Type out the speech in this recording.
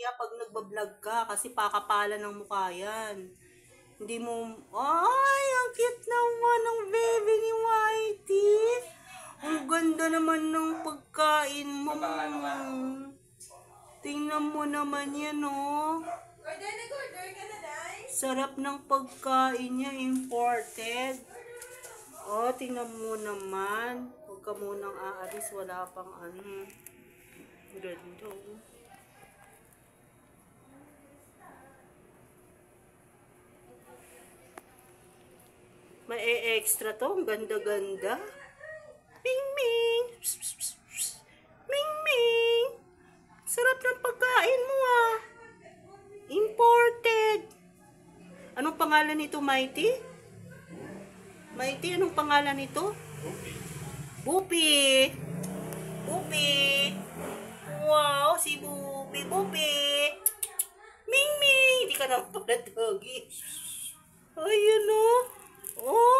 mahihiya pag nagbablog ka kasi pakapalan ng mukha yan. Hindi mo, ay, ang cute naman ng baby ni Whitey. Ang ganda naman ng pagkain mo. Tingnan mo naman yan, oh. Sarap ng pagkain niya, imported. Oh, tingnan mo naman. Huwag ka munang aalis, wala pang ano. Ganda, oh. May extra to. Ang ganda-ganda. Ming Ming. Ming Ming. Sarap ng pagkain mo, ah. Imported. Anong pangalan nito, Mighty? Mighty, anong pangalan nito? Bupi. Bupi. Wow, si Bupi. Bupi. Ming Ming. Hindi ka naman pala doggy. Ayun, oh. Oh.